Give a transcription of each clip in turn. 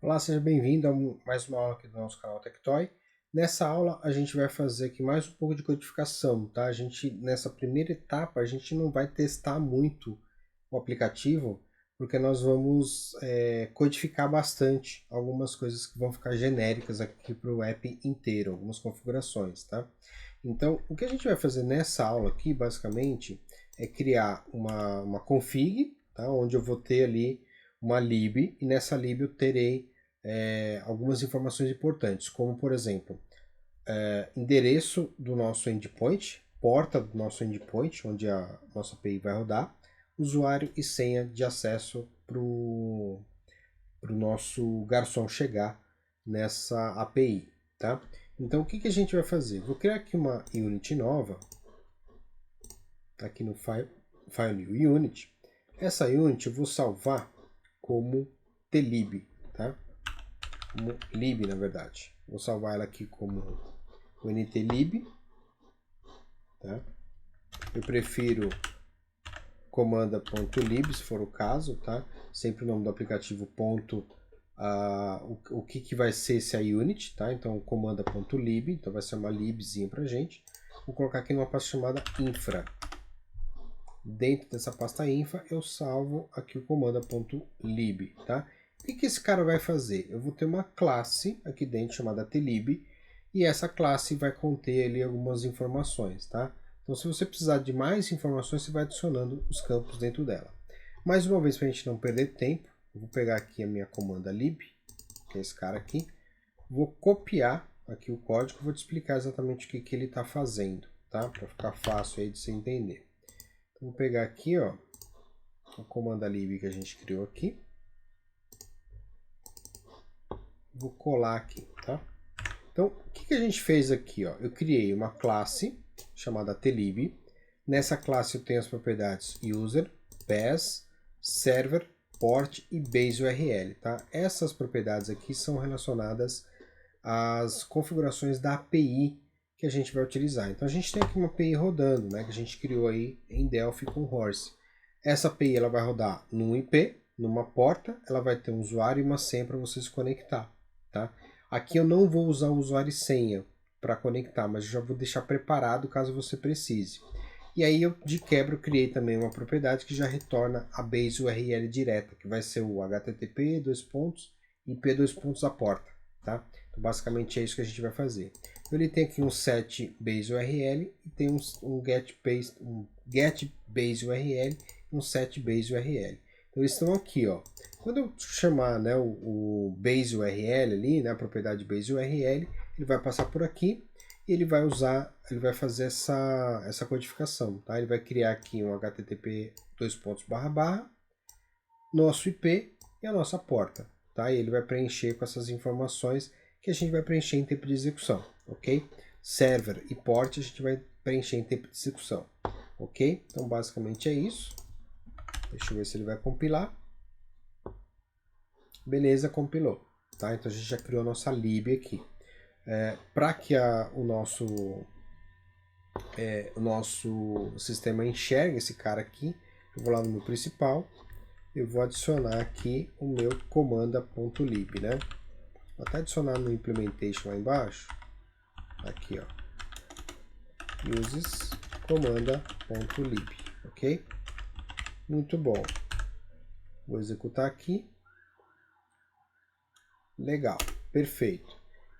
Olá, seja bem-vindo a mais uma aula aqui do nosso canal Tectoy. Nessa aula a gente vai fazer aqui mais um pouco de codificação, tá? Nessa primeira etapa, a gente não vai testar muito o aplicativo, porque nós vamos codificar bastante algumas coisas que vão ficar genéricas aqui para o app inteiro, algumas configurações, tá? Então, o que a gente vai fazer nessa aula aqui, basicamente, é criar uma config, tá? Onde eu vou ter ali uma lib, e nessa lib eu terei algumas informações importantes, como por exemplo, endereço do nosso endpoint, porta do nosso endpoint, onde a nossa API vai rodar, usuário e senha de acesso para o nosso garçom chegar nessa API. Tá? Então o que a gente vai fazer? Vou criar aqui uma unit nova, aqui no File New Unit. Essa unit eu vou salvar como tlib, tá? Como lib, na verdade. Vou salvar ela aqui como ntlib, tá? Eu prefiro comanda.lib, se for o caso, tá? Sempre o nome do aplicativo ponto, o que vai ser esse unit, tá? Então comanda.lib, então vai ser uma libzinha pra gente. Vou colocar aqui numa pasta chamada infra. Dentro dessa pasta infra eu salvo aqui o comanda.lib, tá? O que esse cara vai fazer? Eu vou ter uma classe aqui dentro chamada tlib, e essa classe vai conter ali algumas informações, tá? Então se você precisar de mais informações, você vai adicionando os campos dentro dela. Mais uma vez, para a gente não perder tempo, eu vou pegar aqui a minha comanda lib, que é esse cara aqui, vou copiar aqui o código, vou te explicar exatamente o que ele está fazendo, tá? Para ficar fácil aí de você entender. Vou pegar aqui, ó, o comando lib que a gente criou aqui. Vou colar aqui, tá? Então, o que a gente fez aqui, ó? Eu criei uma classe chamada tlib. Nessa classe eu tenho as propriedades user, pass, server, port e base URL, tá? Essas propriedades aqui são relacionadas às configurações da API que a gente vai utilizar. Então a gente tem aqui uma API rodando, né, que a gente criou aí em Delphi com Horse. Essa API ela vai rodar num IP, numa porta, ela vai ter um usuário e uma senha para você se conectar. Tá? Aqui eu não vou usar o usuário e senha para conectar, mas eu já vou deixar preparado caso você precise. E aí eu de quebra eu criei também uma propriedade que já retorna a base URL direta, que vai ser o http IP a porta. Tá? Então, basicamente é isso que a gente vai fazer. Então, ele tem aqui um set base URL e tem um get base URL e um set base URL. Então eles estão aqui, ó. Quando eu chamar, né, o base URL ali, né, a propriedade base URL, ele vai passar por aqui e ele vai fazer essa codificação, tá? Ele vai criar aqui um http nosso IP e a nossa porta, tá? E ele vai preencher com essas informações que a gente vai preencher em tempo de execução, ok? Server e port a gente vai preencher em tempo de execução, ok? Então basicamente é isso. Deixa eu ver se ele vai compilar. Beleza, compilou. Tá? Então a gente já criou a nossa lib aqui. Para que o nosso sistema enxergue esse cara aqui, eu vou lá no meu principal, eu vou adicionar aqui o meu comanda.lib, né? Vou até adicionar no implementation lá embaixo. Aqui, ó. Uses comanda.lib, ok? Muito bom. Vou executar aqui. Legal, perfeito.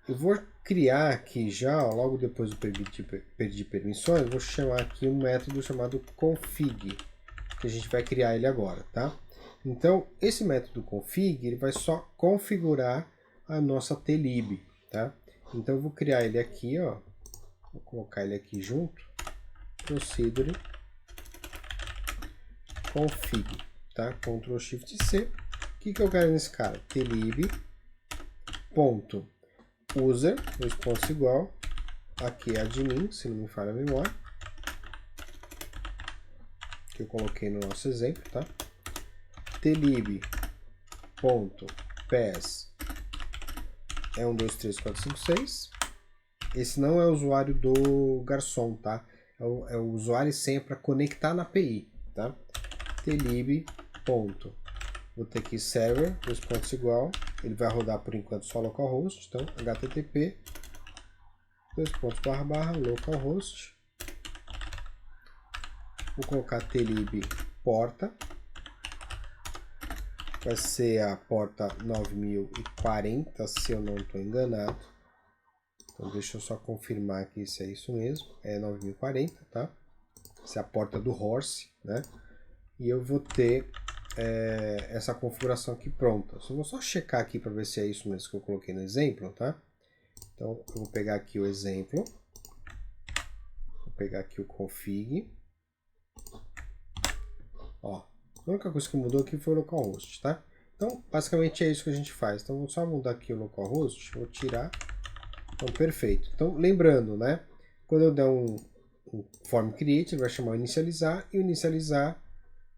Eu vou criar aqui já, logo depois do pedir permissões, vou chamar aqui um método chamado config, que a gente vai criar ele agora, tá? Então, esse método config, ele vai só configurar a nossa tlib, tá? Então, eu vou criar ele aqui, ó, vou colocar ele aqui junto, procedure config, tá? Ctrl Shift C. O que eu quero nesse cara? Tlib ponto user, dois pontos igual, aqui é admin, se não me falha a memória, que eu coloquei no nosso exemplo, tá? Tlib ponto pass é 1, 2, 3, 4, 5, 6. Esse não é o usuário do garçom, tá? É o usuário e senha para conectar na API, tá? Tlib ponto, vou ter aqui server, dois pontos igual, ele vai rodar por enquanto só localhost, então http //localhost. Vou colocar tlib porta, vai ser a porta 9040, se eu não estou enganado. Então deixa eu só confirmar aqui se é isso mesmo, é 9040, tá? Essa é a porta do Horse, né? E eu vou ter essa configuração aqui pronta. Eu vou só checar aqui para ver se é isso mesmo que eu coloquei no exemplo, tá? Então eu vou pegar aqui o exemplo, vou pegar aqui o config. Ó, a única coisa que mudou aqui foi o localhost, tá? Então basicamente é isso que a gente faz. Então vou só mudar aqui o localhost, vou tirar. Então perfeito. Então lembrando, né? Quando eu der um form create, ele vai chamar o inicializar, e o inicializar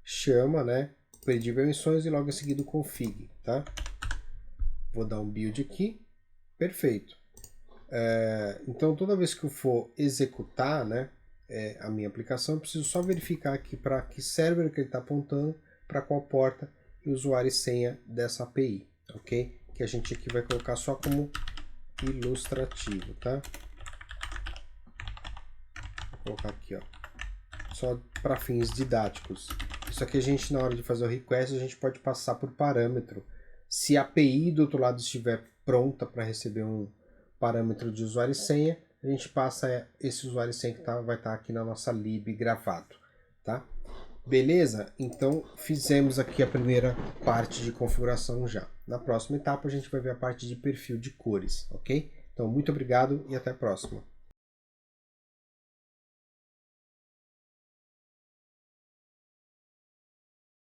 chama, né, pedir permissões e logo em seguida o config, tá? Vou dar um build aqui, perfeito. Então toda vez que eu for executar, né, a minha aplicação, eu preciso só verificar aqui para que server que ele está apontando, para qual porta e usuário e senha dessa API, ok? Que a gente aqui vai colocar só como ilustrativo, tá? Vou colocar aqui, ó, só para fins didáticos. Isso aqui a gente, na hora de fazer o request, a gente pode passar por parâmetro. Se a API do outro lado estiver pronta para receber um parâmetro de usuário e senha, a gente passa esse usuário e senha que vai estar aqui na nossa lib gravado, tá? Beleza? Então fizemos aqui a primeira parte de configuração já. Na próxima etapa a gente vai ver a parte de perfil de cores, ok? Então muito obrigado e até a próxima.